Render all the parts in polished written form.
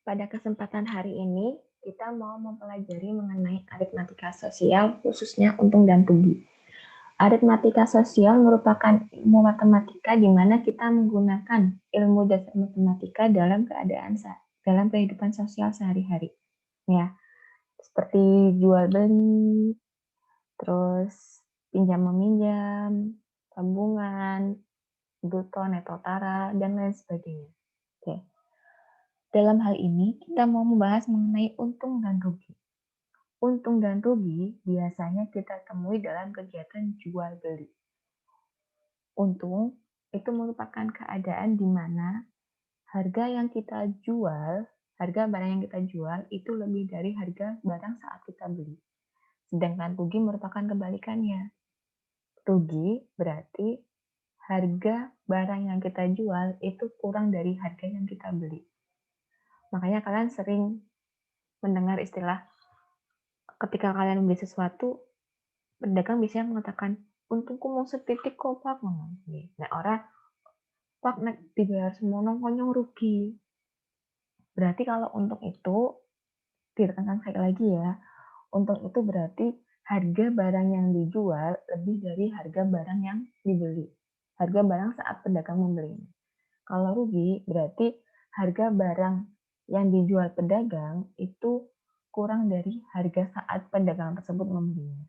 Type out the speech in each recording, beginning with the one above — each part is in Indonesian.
Pada kesempatan hari ini, kita mau mempelajari mengenai aritmatika sosial, khususnya untung dan rugi. Aritmatika sosial merupakan ilmu matematika di mana kita menggunakan ilmu dasar matematika dalam kehidupan sosial sehari-hari. Ya, seperti jual beli, terus pinjam meminjam, tabungan, bruto, neto, tara, dan lain sebagainya. Oke. Dalam hal ini, kita mau membahas mengenai untung dan rugi. Untung dan rugi biasanya kita temui dalam kegiatan jual beli. Untung itu merupakan keadaan di mana harga barang yang kita jual itu lebih dari harga barang saat kita beli. Sedangkan rugi merupakan kebalikannya. Rugi berarti harga barang yang kita jual itu kurang dari harga yang kita beli. Makanya kalian sering mendengar istilah ketika kalian beli sesuatu, pedagang biasanya mengatakan, untungku mau setitik kok pak. Nah orang, pak nek dibayar semono konyong rugi. Berarti kalau untung itu, ditekankan sekali lagi ya, untung itu berarti harga barang yang dijual lebih dari harga barang yang dibeli. Harga barang saat pedagang membeli. Kalau rugi berarti harga barang yang dijual pedagang itu kurang dari harga saat pedagang tersebut membelinya.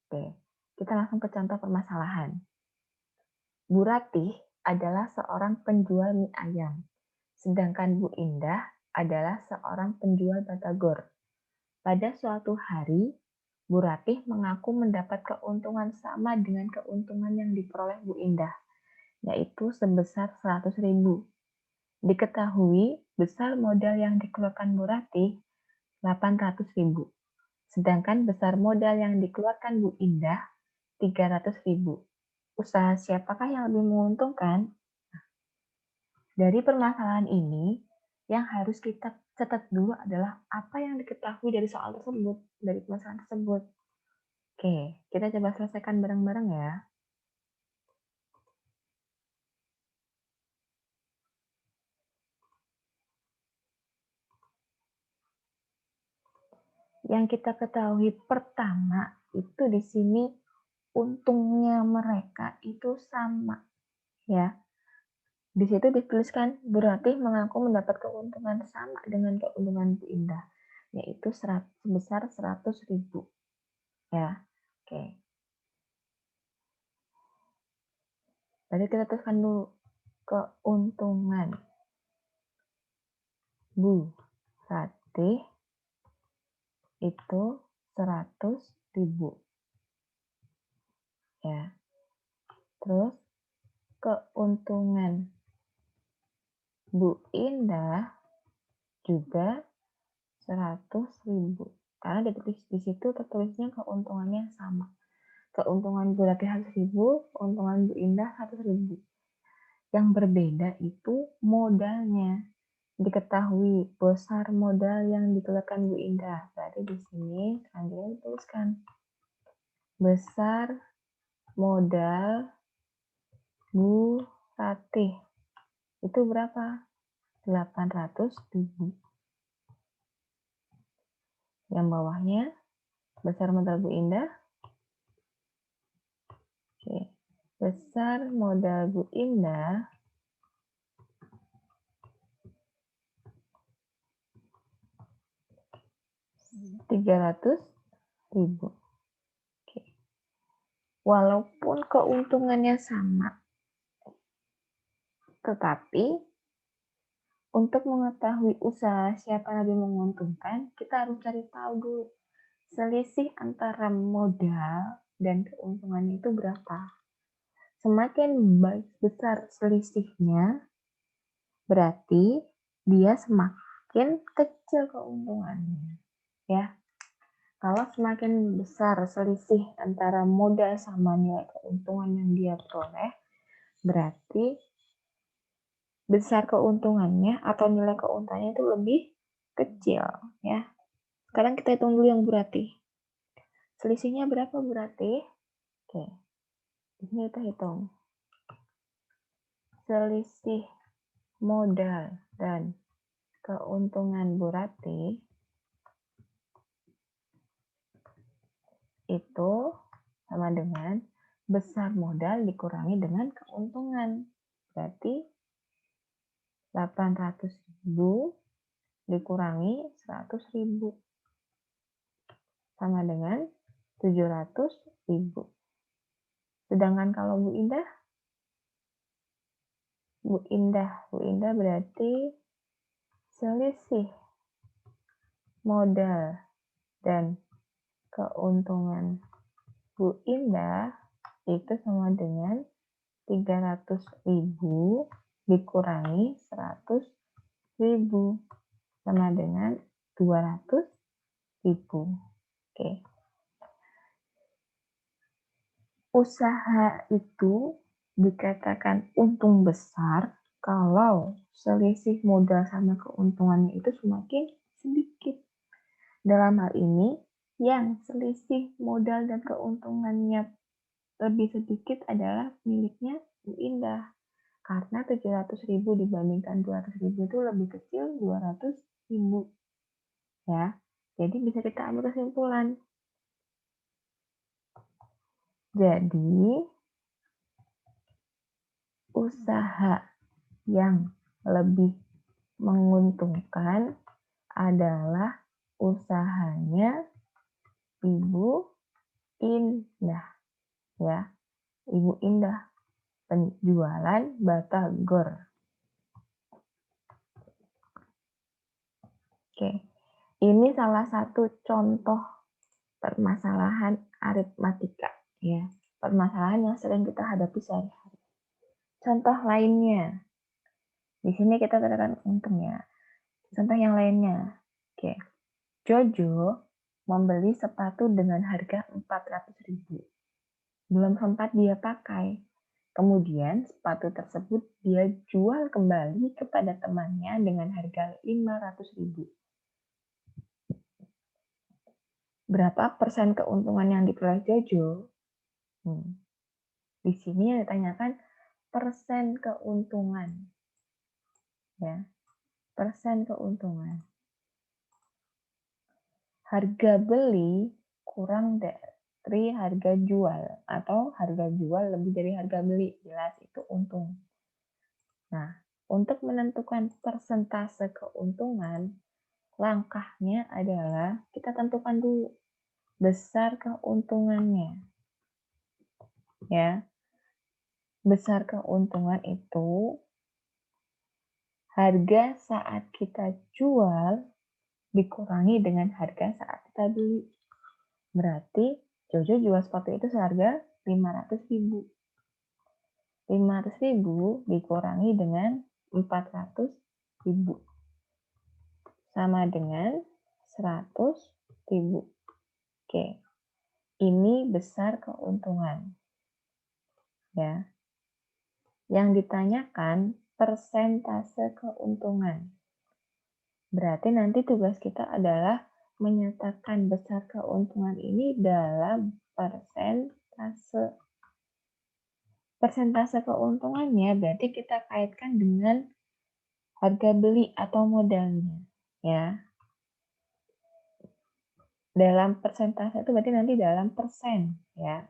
Oke, kita langsung ke contoh permasalahan. Bu Ratih adalah seorang penjual mie ayam, sedangkan Bu Indah adalah seorang penjual batagor. Pada suatu hari, Bu Ratih mengaku mendapat keuntungan sama dengan keuntungan yang diperoleh Bu Indah, yaitu sebesar 100.000. Diketahui besar modal yang dikeluarkan Bu Ratih 800.000, sedangkan besar modal yang dikeluarkan Bu Indah 300.000. Usaha siapakah yang lebih menguntungkan? Dari permasalahan ini, yang harus kita catat dulu adalah apa yang diketahui dari soal tersebut, dari permasalahan tersebut. Oke, kita coba selesaikan bareng-bareng ya. Yang kita ketahui pertama itu di sini untungnya mereka itu sama, ya. Di situ dituliskan Bu Ratih mengaku mendapat keuntungan sama dengan keuntungan Bu Indah, yaitu sebesar 100.000. Ya, oke. Jadi kita tuliskan dulu keuntungan Bu Ratih itu 100.000. Ya. Terus keuntungan Bu Indah juga 100.000. Karena di situ tertulisnya keuntungannya sama. Keuntungan Bu Ratih 100.000, keuntungan Bu Indah 100.000. Yang berbeda itu modalnya. Diketahui besar modal yang dikeluarkan Bu Indah. Berarti di sini selanjutnya dituliskan besar modal Bu Ratih. Itu berapa? 800.000. Yang bawahnya besar modal Bu Indah. Oke. Besar modal Bu Indah 300.000. Oke. Walaupun keuntungannya sama, tetapi untuk mengetahui usaha siapa lebih menguntungkan, kita harus cari tahu dulu selisih antara modal dan keuntungannya itu berapa. Semakin besar selisihnya, berarti dia semakin kecil keuntungannya. Ya, kalau semakin besar selisih antara modal sama nilai keuntungan yang dia peroleh, berarti besar keuntungannya atau nilai keuntungannya itu lebih kecil, ya. Sekarang kita hitung dulu yang Bu Ratih. Selisihnya berapa Bu Ratih? Oke, di sini kita hitung. Selisih modal dan keuntungan keuntungan Bu Ratih itu sama dengan besar modal dikurangi dengan keuntungan. Berarti 800.000 dikurangi 100.000 sama dengan 700.000. Sedangkan kalau Bu Indah berarti selisih modal dan keuntungan Bu Indah itu sama dengan 300.000 dikurangi 100.000 sama dengan 200.000. Oke. Usaha itu dikatakan untung besar kalau selisih modal sama keuntungannya itu semakin sedikit. Dalam hal ini, yang selisih modal dan keuntungannya lebih sedikit adalah miliknya Bu Indah. Karena 700.000 dibandingkan 200.000 itu lebih kecil 200.000. Ya, jadi bisa kita ambil kesimpulan. Jadi, usaha yang lebih menguntungkan adalah usahanya Ibu Indah. Ya, Ibu Indah penjualan batagor. Oke, ini salah satu contoh permasalahan aritmatika, ya, permasalahan yang sering kita hadapi sehari-hari. Contoh lainnya, di sini kita katakan untung ya. Contoh yang lainnya, oke, Jojo membeli sepatu dengan harga 400.000. Belum sempat dia pakai. Kemudian sepatu tersebut dia jual kembali kepada temannya dengan harga 500.000. Berapa persen keuntungan yang diperoleh Jojo? Di sini yang ditanyakan persen keuntungan. Ya, persen keuntungan. Harga beli kurang dari harga jual atau harga jual lebih dari harga beli, jelas itu untung. Nah, untuk menentukan persentase keuntungan, langkahnya adalah kita tentukan dulu besar keuntungannya. Ya. Besar keuntungan itu harga saat kita jual dikurangi dengan harga saat kita beli. Berarti Jojo jual sepatu itu seharga 500.000. 500.000 dikurangi dengan 400.000 sama dengan 100.000. Oke, ini besar keuntungan. Ya. Yang ditanyakan persentase keuntungan. Berarti nanti tugas kita adalah menyatakan besar keuntungan ini dalam persentase. Persentase keuntungannya berarti kita kaitkan dengan harga beli atau modalnya, ya. Dalam persentase itu berarti nanti dalam persen, ya.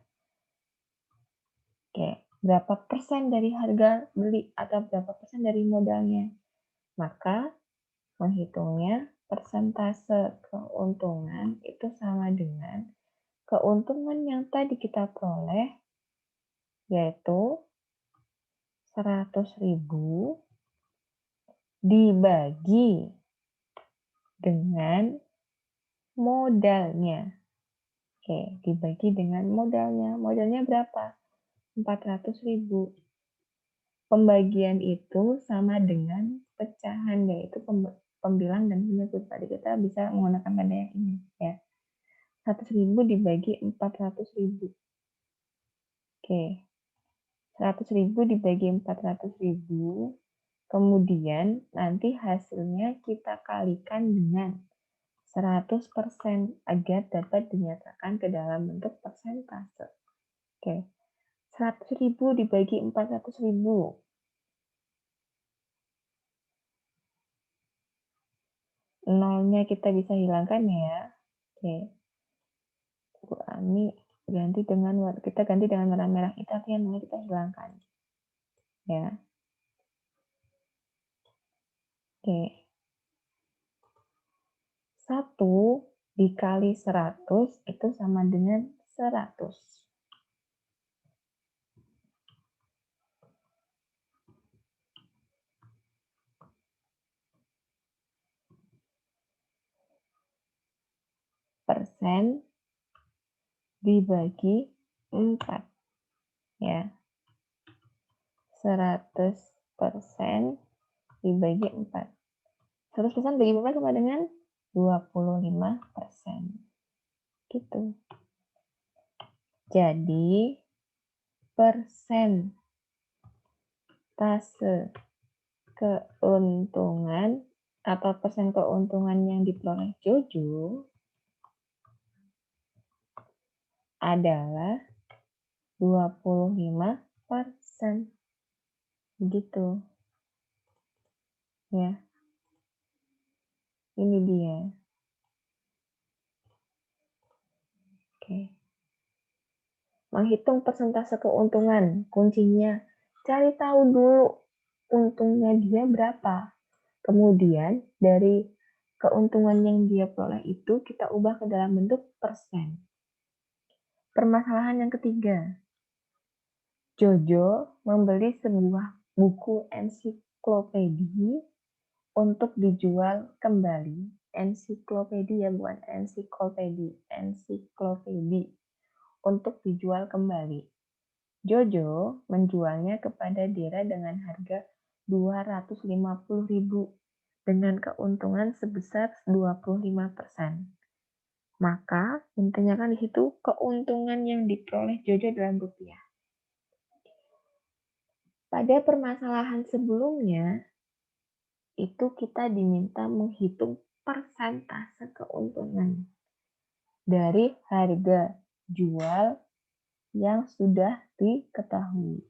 Oke, berapa persen dari harga beli atau berapa persen dari modalnya? Maka menghitungnya persentase keuntungan itu sama dengan keuntungan yang tadi kita peroleh, yaitu 100.000 dibagi dengan modalnya. Oke, dibagi dengan modalnya. Modalnya berapa? 400.000. Pembagian itu sama dengan pecahan, yaitu pembilang dan penyebut. Tadi kita bisa menggunakan tanda yang ini, ya. 100.000 dibagi 400.000. Oke. 100.000 dibagi 400.000, kemudian nanti hasilnya kita kalikan dengan 100% agar dapat dinyatakan ke dalam bentuk persentase. Oke, 100.000 dibagi 400.000. nolnya kita bisa hilangkan ya. Oke. Bu Ani kita ganti dengan warna merah itu artinya nolnya kita hilangkan. Ya. Oke. 1 dikali 100 itu sama dengan 100. Persen dibagi 4. Ya. 100% dibagi 4. 100% bagi 4 sama dengan 25%. Gitu. Jadi, persentase keuntungan atau persen keuntungan yang diperoleh Jojo adalah 25%. Begitu. Ya, ini dia. Oke. Menghitung persentase keuntungan, kuncinya cari tahu dulu untungnya dia berapa. Kemudian dari keuntungan yang dia peroleh itu kita ubah ke dalam bentuk persen. Permasalahan yang ketiga, Jojo membeli sebuah buku ensiklopedi untuk dijual kembali. Ensiklopedi ya, bukan ensiklopedi. Ensiklopedi untuk dijual kembali. Jojo menjualnya kepada Dira dengan harga 250.000 dengan keuntungan sebesar 25%. Maka intinya kan di situ keuntungan yang diperoleh Jojo dalam rupiah. Pada permasalahan sebelumnya itu kita diminta menghitung persentase keuntungan dari harga jual yang sudah diketahui.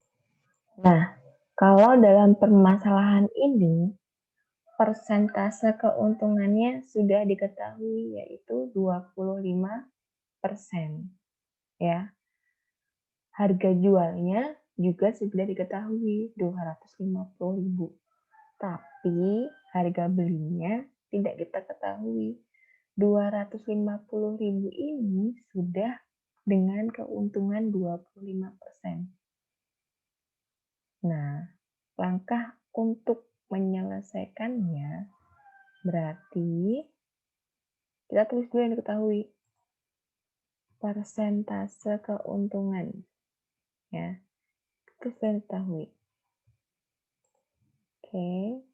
Nah, kalau dalam permasalahan ini persentase keuntungannya sudah diketahui yaitu 25%. Ya. Harga jualnya juga sudah diketahui 250.000. Tapi harga belinya tidak kita ketahui. 250.000 ini sudah dengan keuntungan 25%. Nah, langkah untuk menyelesaikannya berarti kita tulis dulu yang diketahui. Persentase keuntungan. Ya, itu sudah diketahui. Oke.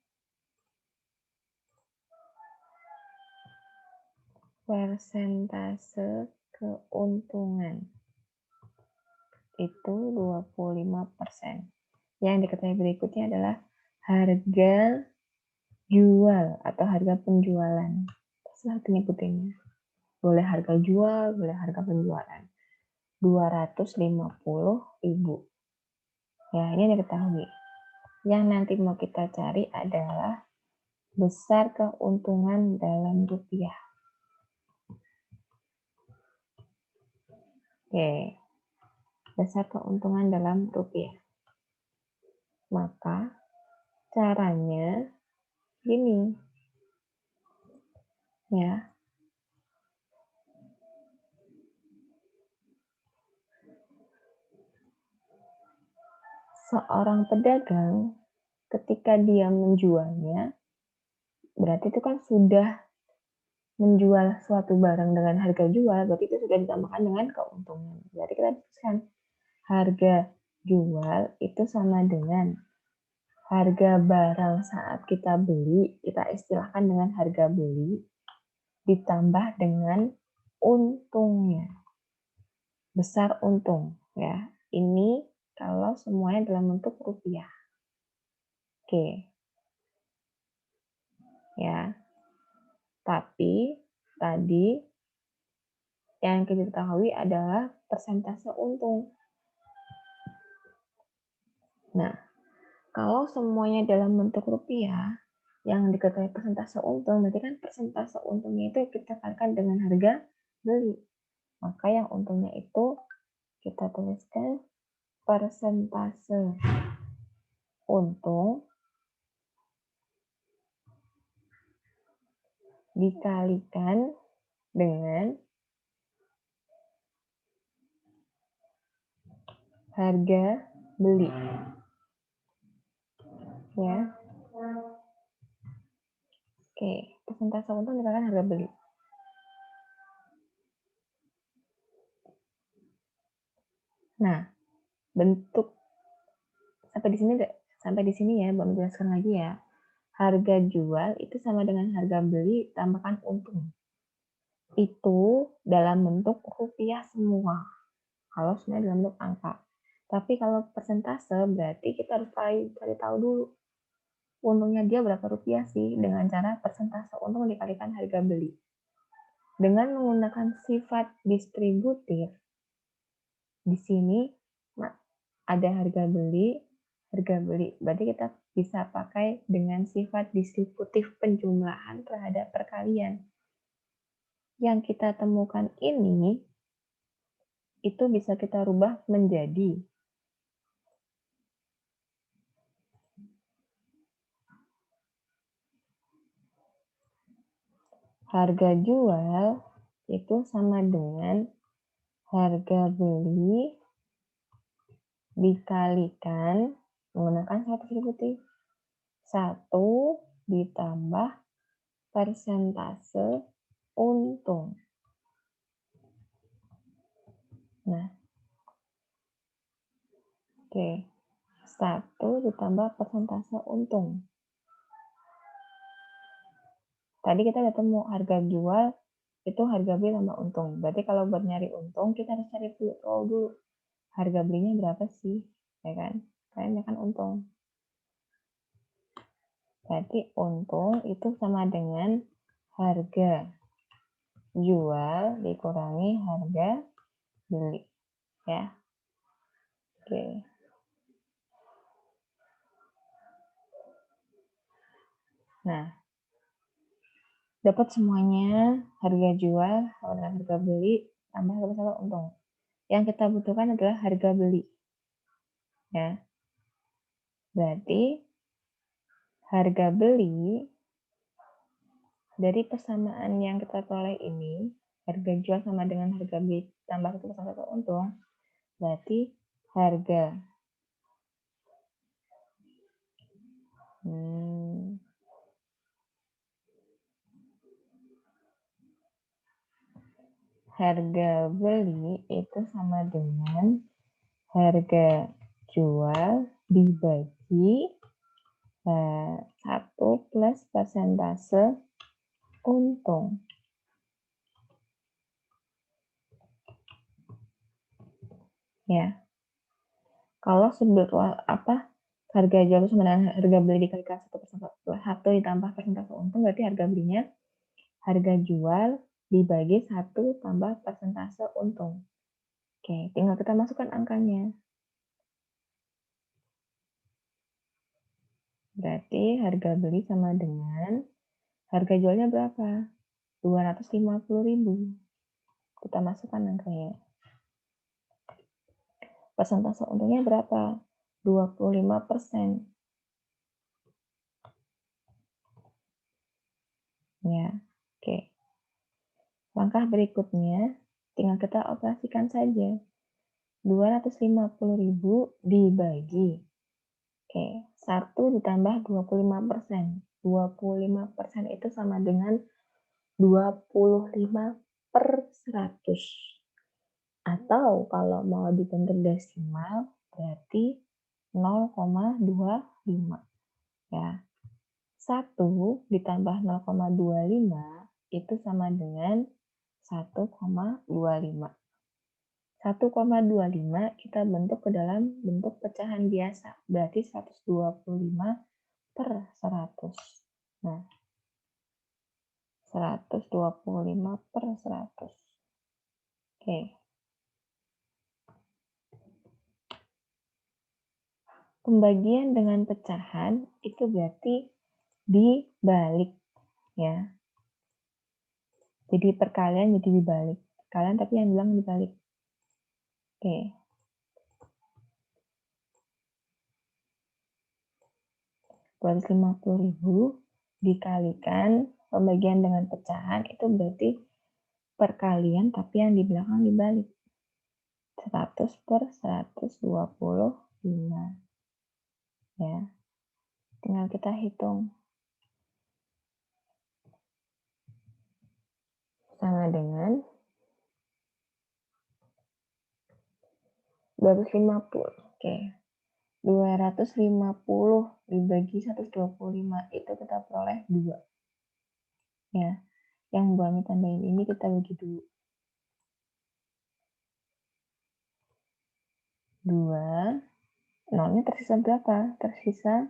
Persentase keuntungan itu 25%. Yang diketahui berikutnya adalah harga jual atau harga penjualan. Terserah penyebutannya. Boleh harga jual, boleh harga penjualan. 250.000. Ya, ini yang diketahui. Yang nanti mau kita cari adalah besar keuntungan dalam rupiah. Oke. Besar keuntungan dalam rupiah. Maka caranya gini. Ya. Seorang pedagang ketika dia menjualnya berarti itu kan sudah menjual suatu barang dengan harga jual, berarti itu sudah ditambahkan dengan keuntungan. Berarti kita tuliskan harga jual itu sama dengan harga barang saat kita beli, kita istilahkan dengan harga beli, ditambah dengan untungnya. Besar untung, ya. Ini kalau semuanya dalam bentuk rupiah. Oke. Ya. Tapi tadi yang kita ketahui adalah persentase untung. Nah, kalau semuanya dalam bentuk rupiah, yang diketahui persentase untung, berarti kan persentase untungnya itu kita kalikan dengan harga beli. Maka yang untungnya itu kita tuliskan persentase untung dikalikan dengan harga beli. Ya. Oke, persentase untung dikalikan harga beli. Nah, bentuk sampai di sini ya, Mbak menjelaskan lagi ya. Harga jual itu sama dengan harga beli tambahkan untung. Itu dalam bentuk rupiah semua. Kalau sebenarnya dalam bentuk angka. Tapi kalau persentase berarti kita harus cari tahu dulu untungnya dia berapa rupiah sih dengan cara persentase untung dikalikan harga beli. Dengan menggunakan sifat distributif, di sini ada harga beli. Berarti kita bisa pakai dengan sifat distributif penjumlahan terhadap perkalian. Yang kita temukan ini, itu bisa kita rubah menjadi harga jual itu sama dengan harga beli dikalikan menggunakan sifat distributif. 1 ditambah persentase untung. Nah, oke. 1 ditambah persentase untung. Tadi kita udah temu harga jual itu harga beli tambah untung. Berarti kalau buat nyari untung, kita harus cari dulu harga belinya berapa sih, ya kan? Kalian kan untung. Berarti untung itu sama dengan harga jual dikurangi harga beli, ya. Oke. Nah, dapat semuanya harga jual sama dengan harga beli tambah sama untung. Yang kita butuhkan adalah harga beli, ya. Berarti harga beli dari persamaan yang kita peroleh ini, harga jual sama dengan harga beli tambah 1 untung, berarti harga harga beli itu sama dengan harga jual dibagi 1 plus persentase untung. Ya. Kalau harga jual sama dengan harga beli dikalikan 1 ditambah persentase untung, berarti harga belinya harga jual dibagi 1 tambah persentase untung. Oke, tinggal kita masukkan angkanya. Berarti harga beli sama dengan harga jualnya berapa? 250.000. Kita masukkan angkanya. Persentase untungnya berapa? 25%. Ya, oke. Langkah berikutnya, tinggal kita operasikan saja. 250.000 dibagi. Oke, 1 ditambah 25%. 25% itu sama dengan 25 per 100. Atau kalau mau dibentuk desimal, berarti 0,25. Ya. 1 ditambah 0,25 itu sama dengan 1,25. 1,25 kita bentuk ke dalam bentuk pecahan biasa, berarti 125 per 100. Nah, 125 per 100. Oke. Pembagian dengan pecahan itu berarti dibalik ya. Jadi perkalian jadi dibalik. Kalian tapi yang bilang dibalik. Oke. 250.000 dikalikan pembagian dengan pecahan itu berarti perkalian tapi yang di belakang dibalik. 100 per 125. Ya. Tinggal kita hitung. Sama dengan 250. Oke. 250 dibagi 125 itu kita peroleh 2. Ya. Yang Bu Ami tandain ini kita bagi dulu. 2. Nolnya tersisa berapa? Tersisa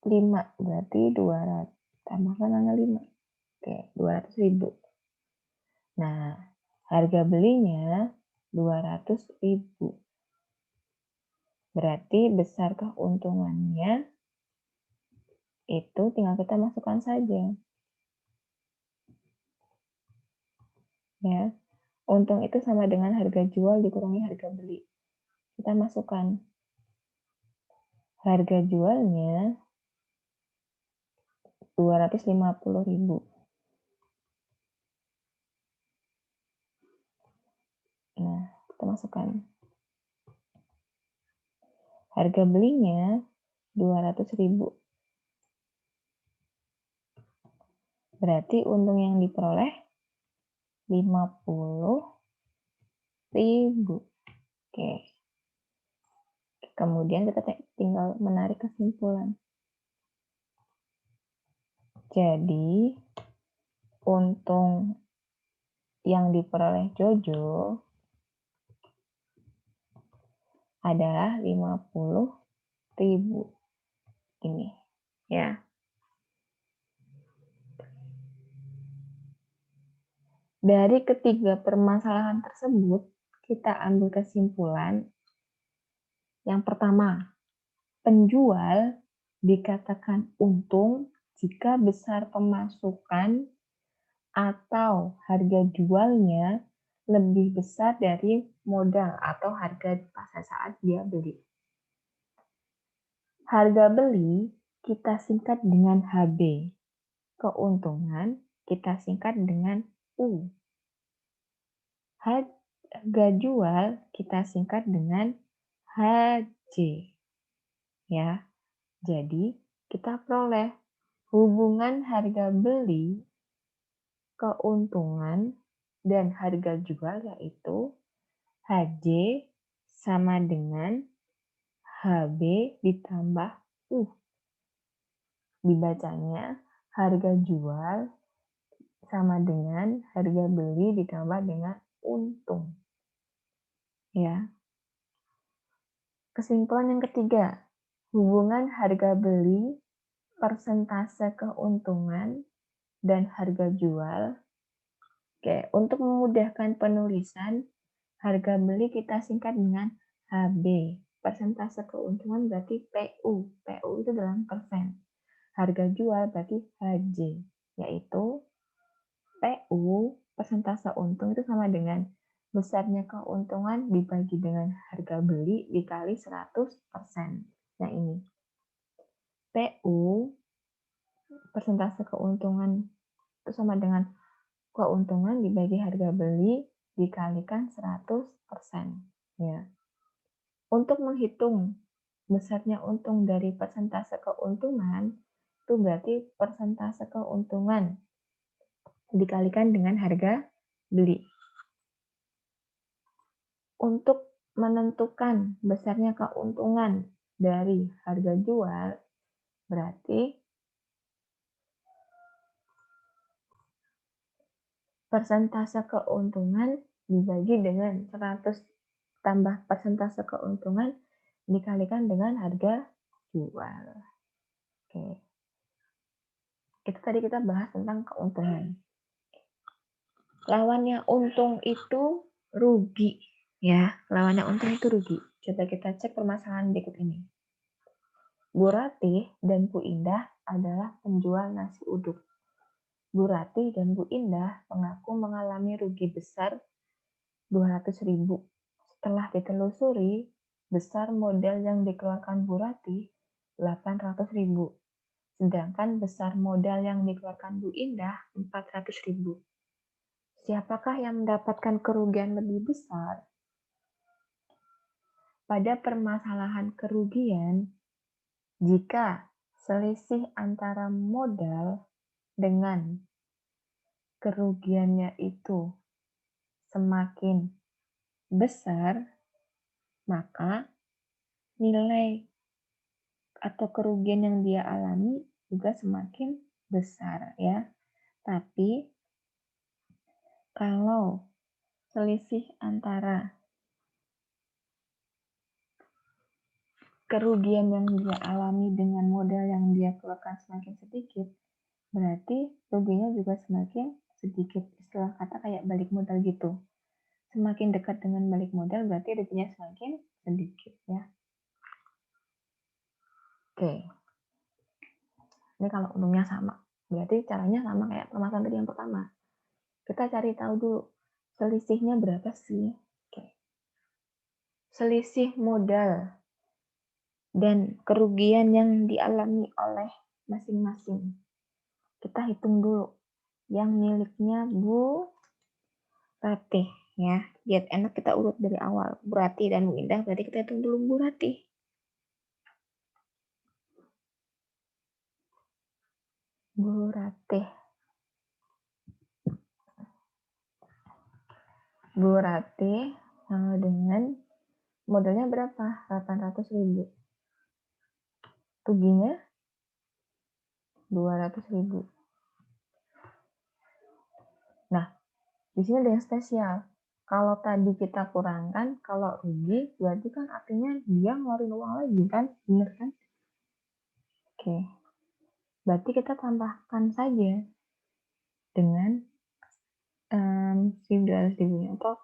5. Berarti 200. Tambahkan angka 5. Oke, 200.000. Nah, harga belinya 200.000. Berarti besar keuntungannya itu tinggal kita masukkan saja. Ya. Untung itu sama dengan harga jual dikurangi harga beli. Kita masukkan. Harga jualnya 250.000. Nah, kita masukkan. Harga belinya 200.000. Berarti untung yang diperoleh 50.000. Oke. Kemudian kita tinggal menarik kesimpulan. Jadi, untung yang diperoleh Jojo adalah 50.000. Ini, ya. Dari ketiga permasalahan tersebut, kita ambil kesimpulan. Yang pertama, penjual dikatakan untung jika besar pemasukan atau harga jualnya lebih besar dari modal atau harga pada saat dia beli. Harga beli kita singkat dengan HB. Keuntungan kita singkat dengan U. Harga jual kita singkat dengan HJ. Ya. Jadi, kita peroleh hubungan harga beli, keuntungan, dan harga jual yaitu HJ sama dengan HB ditambah U. Dibacanya harga jual sama dengan harga beli ditambah dengan untung. Ya. Kesimpulan yang ketiga, hubungan harga beli, persentase keuntungan, dan harga jual. Oke, untuk memudahkan penulisan, harga beli kita singkat dengan HB. Persentase keuntungan berarti PU. PU itu dalam persen. Harga jual berarti HJ, yaitu PU, persentase untung itu sama dengan besarnya keuntungan dibagi dengan harga beli dikali 100%. Nah ini. PU, persentase keuntungan itu sama dengan keuntungan dibagi harga beli dikalikan 100%. Ya. Untuk menghitung besarnya untung dari persentase keuntungan, itu berarti persentase keuntungan dikalikan dengan harga beli. Untuk menentukan besarnya keuntungan dari harga jual, berarti persentase keuntungan dibagi dengan 100 tambah persentase keuntungan dikalikan dengan harga jual. Oke. Itu tadi kita bahas tentang keuntungan. Lawannya untung itu rugi. Ya, lawannya untung itu rugi. Coba kita cek permasalahan berikut ini. Bu Ratih dan Bu Indah adalah penjual nasi uduk. Bu Ratih dan Bu Indah mengaku mengalami rugi besar 200.000. Setelah ditelusuri, besar modal yang dikeluarkan Bu Ratih 800.000. Sedangkan besar modal yang dikeluarkan Bu Indah 400.000. Siapakah yang mendapatkan kerugian lebih besar? Pada permasalahan kerugian, jika selisih antara modal dengan kerugiannya itu semakin besar, maka nilai atau kerugian yang dia alami juga semakin besar ya. Tapi kalau selisih antara kerugian yang dia alami dengan modal yang dia keluarkan semakin sedikit, berarti ruginya juga semakin sedikit. Istilah kata kayak balik modal gitu. Semakin dekat dengan balik modal berarti ruginya semakin sedikit ya. Oke. Ini kalau umumnya sama. Berarti caranya sama kayak permasalahan tadi yang pertama. Kita cari tahu dulu selisihnya berapa sih. Oke. Selisih modal dan kerugian yang dialami oleh masing-masing. Kita hitung dulu. Yang miliknya Bu Ratih ya. Biar enak kita urut dari awal. Bu Ratih dan Bu Indah berarti kita hitung dulu Bu Ratih. Bu Ratih. Bu Ratih sama dengan modalnya berapa? 800.000. Ruginya 200.000. Nah, di sini ada yang spesial. Kalau tadi kita kurangkan, kalau rugi, berarti kan artinya dia ngeluarin uang lagi kan? Bener kan? Oke. Berarti kita tambahkan saja dengan 1.200.000 atau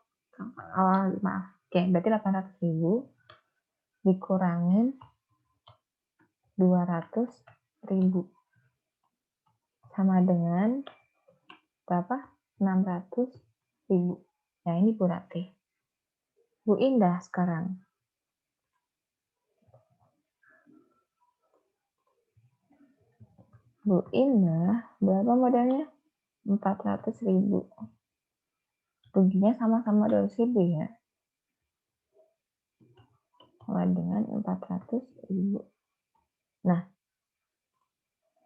awal, maaf. Oke, berarti 800.000 dikurangin 200.000 sama dengan berapa? 600.000. Nah, ini Bu Ratih. Bu Indah sekarang. Bu Indah, berapa modalnya? 400.000. Ruginya sama-sama 200.000 ya. Sama dengan 400.000. Nah,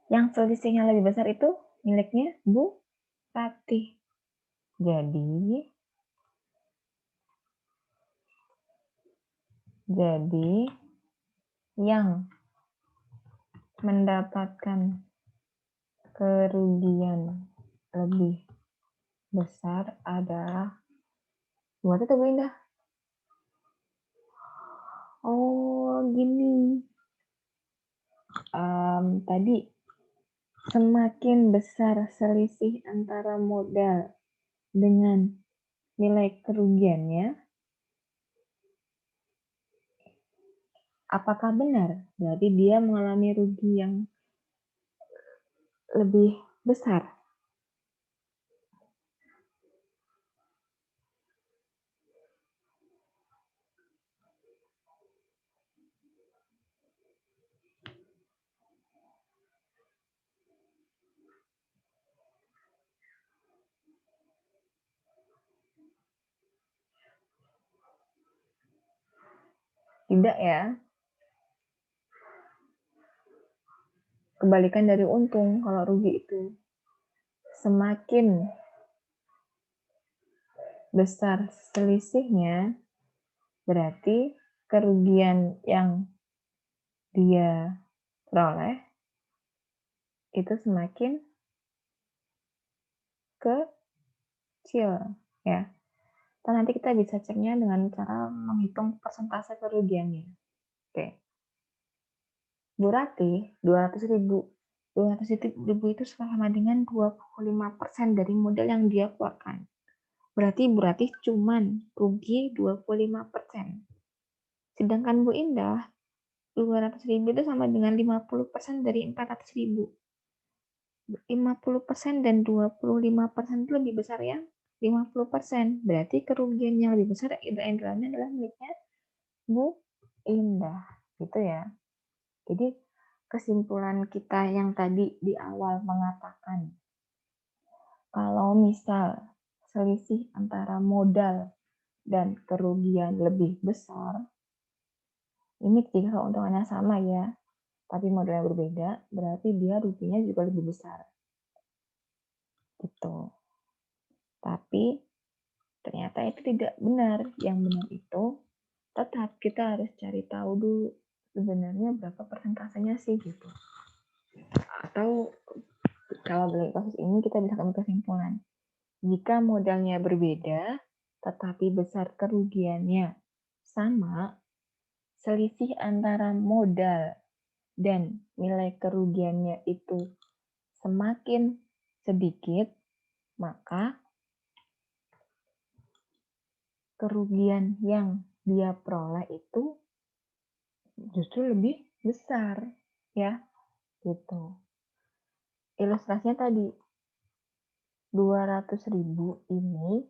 yang selisihnya lebih besar itu miliknya Bu Ratih. Jadi yang mendapatkan kerugian lebih besar adalah buat itu Bu Indah. Oh, gini. Tadi semakin besar selisih antara modal dengan nilai kerugiannya, apakah benar? Berarti dia mengalami rugi yang lebih besar. Tidak ya. Kebalikan dari untung kalau rugi itu. Semakin besar selisihnya, berarti kerugian yang dia peroleh itu semakin kecil ya. Nanti kita bisa ceknya dengan cara menghitung persentase kerugiannya. Oke. Bu Ratih, 200.000. 200.000 itu sama dengan 25% dari modal yang dia keluarkan. Berarti Bu Ratih cuman rugi 25%. Sedangkan Bu Indah 200.000 itu sama dengan 50% dari 400.000. 50% dan 25% itu lebih besar yang 50%. Berarti kerugian yang lebih besar idealnya adalah miliknya Bu Indah. Gitu ya. Jadi kesimpulan kita yang tadi di awal mengatakan kalau misal selisih antara modal dan kerugian lebih besar, ini ketika keuntungannya sama ya, tapi modalnya berbeda, berarti dia ruginya juga lebih besar. Gitu. Tapi ternyata itu tidak benar. Yang benar itu tetap kita harus cari tahu dulu sebenarnya berapa persentasenya sih gitu. Atau kalau dari kasus ini kita bisa ambil kesimpulan. Jika modalnya berbeda, tetapi besar kerugiannya sama, selisih antara modal dan nilai kerugiannya itu semakin sedikit, maka kerugian yang dia peroleh itu justru lebih besar, ya, gitu. Ilustrasinya tadi, 200.000 ini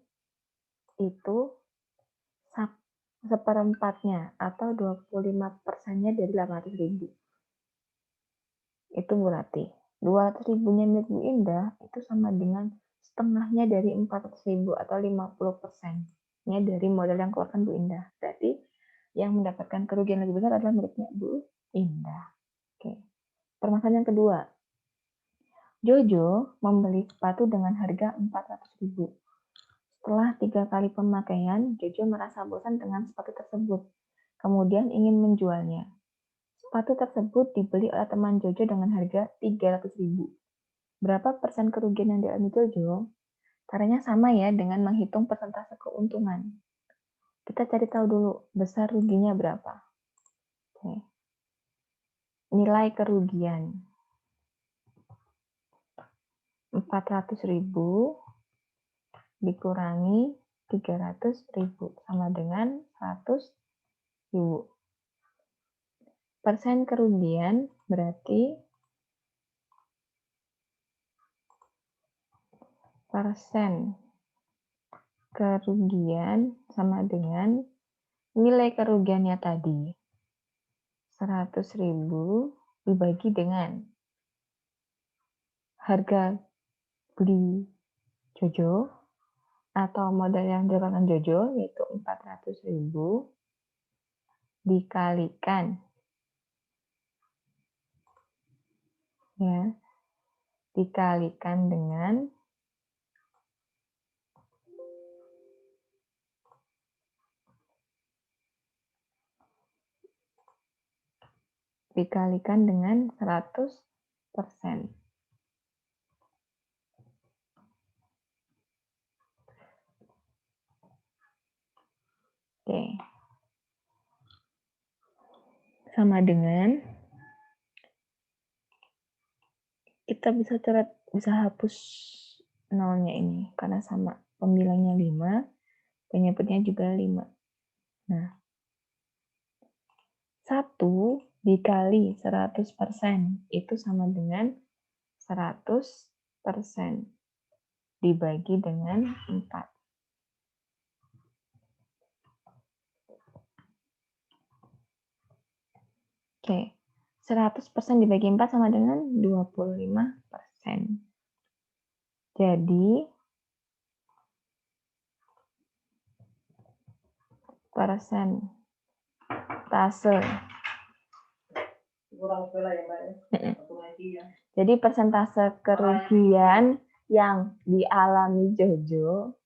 itu seperempatnya atau 25%-nya dari 800.000. Itu berarti 200.000-nya milik Bu Indah itu sama dengan setengahnya dari 400.000 atau 50%-nya dari modal yang keluarkan Bu Indah. Berarti yang mendapatkan kerugian lebih besar adalah miliknya Bu Indah. Oke. Permasalahan yang kedua. Jojo membeli sepatu dengan harga 400.000. Setelah 3 kali pemakaian, Jojo merasa bosan dengan sepatu tersebut. Kemudian ingin menjualnya. Sepatu tersebut dibeli oleh teman Jojo dengan harga 300.000. Berapa persen kerugian yang dialami Jojo? Caranya sama ya dengan menghitung persentase keuntungan. Kita cari tahu dulu besar ruginya berapa. Oke. Nilai kerugian 400.000 dikurangi 300.000 sama dengan 100.000. Persen kerugian berarti persen kerugian sama dengan nilai kerugiannya tadi 100.000 dibagi dengan harga beli Jojo atau modal yang didapatkan Jojo yaitu 400.000 dikalikan ya dikalikan dengan dikalikan dengan 100%. Oke. Sama dengan kita bisa hapus nolnya ini karena sama pembilangnya 5, penyebutnya juga 5. Nah, 1 dikali 100% itu sama dengan 100% dibagi dengan 4. Oke, 100% dibagi 4 sama dengan 25%. Jadi, persentase. Jadi persentase kerugian yang dialami Jojo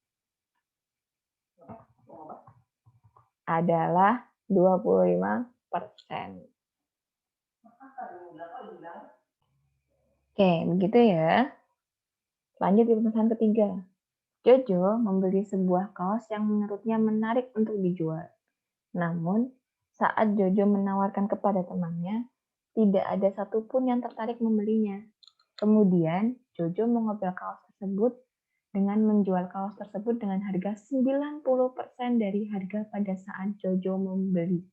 adalah 25%. Oke, begitu ya. Lanjut di permasalahan ketiga. Jojo membeli sebuah kaos yang menurutnya menarik untuk dijual. Namun, saat Jojo menawarkan kepada temannya, tidak ada satupun yang tertarik membelinya. Kemudian, Jojo mengobrol kaos tersebut dengan menjual kaos tersebut dengan harga 90% dari harga pada saat Jojo membeli.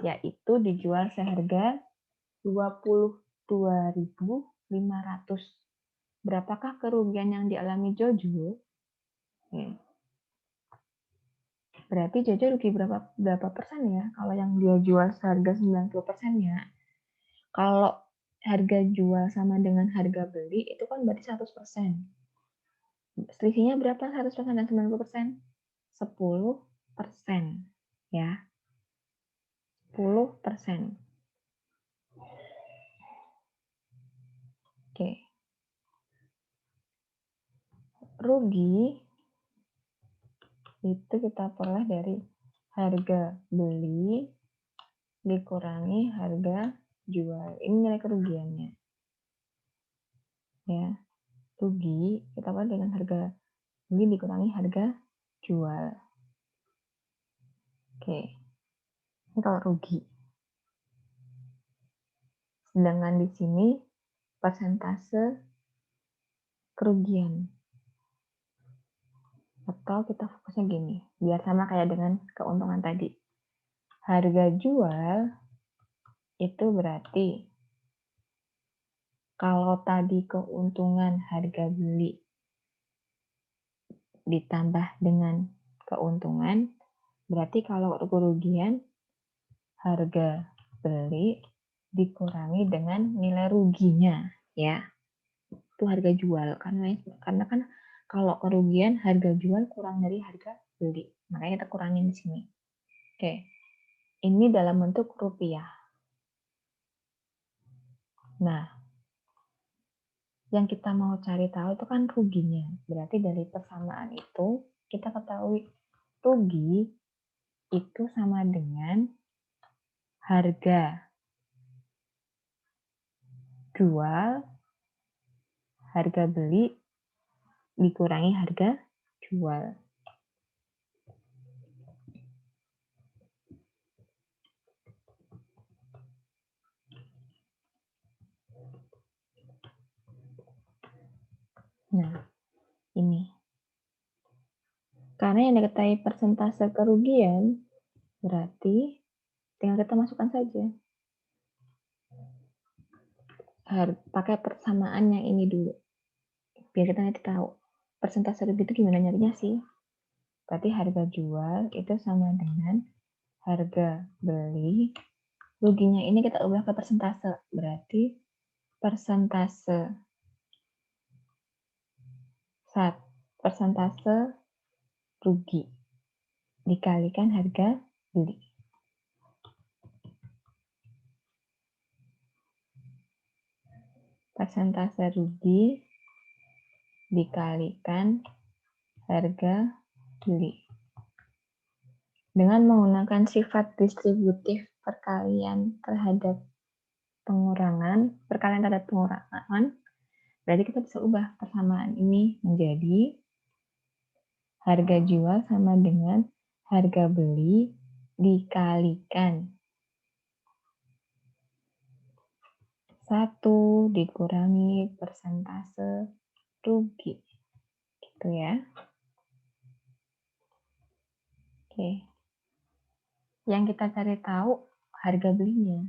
yaitu dijual seharga 22.500. Berapakah kerugian yang dialami Jojo? Berarti Jojo rugi berapa persen ya? Kalau yang dia jual seharga 90% ya. Kalau harga jual sama dengan harga beli, itu kan berarti 100%. Selisihnya berapa 100% dan 90%? 10%. Ya. 10%. Oke. Rugi itu kita peroleh dari harga beli dikurangi harga jual. Ini nilai kerugiannya. Ya. Rugi kita peroleh dengan harga beli dikurangi harga jual. Oke. Ini kalau rugi. Sedangkan di sini persentase kerugian. Atau kita fokusnya gini, biar sama kayak dengan keuntungan tadi. Harga jual itu berarti kalau tadi keuntungan harga beli ditambah dengan keuntungan, berarti kalau kerugian harga beli dikurangi dengan nilai ruginya, ya. Itu harga jual, karena kan kalau kerugian harga jual kurang dari harga beli, makanya kita kurangin di sini. Oke, ini dalam bentuk rupiah. Nah, yang kita mau cari tahu itu kan ruginya. Berarti dari persamaan itu kita ketahui rugi itu sama dengan harga jual, harga beli dikurangi harga jual. Nah, ini. Karena yang diketahui persentase kerugian, berarti tinggal kita masukkan saja. Pakai persamaan yang ini dulu. Biar kita nanti tahu. Persentase rugi itu gimana nyarinya sih? Berarti harga jual itu sama dengan harga beli. Ruginya ini kita ubah ke persentase. Berarti persentase rugi dikalikan harga beli. Persentase rugi dikalikan harga beli. Dengan menggunakan sifat distributif perkalian terhadap pengurangan, berarti kita bisa ubah persamaan ini menjadi harga jual sama dengan harga beli dikalikan 1 dikurangi persentase rugi. Gitu ya. Oke. Yang kita cari tahu harga belinya.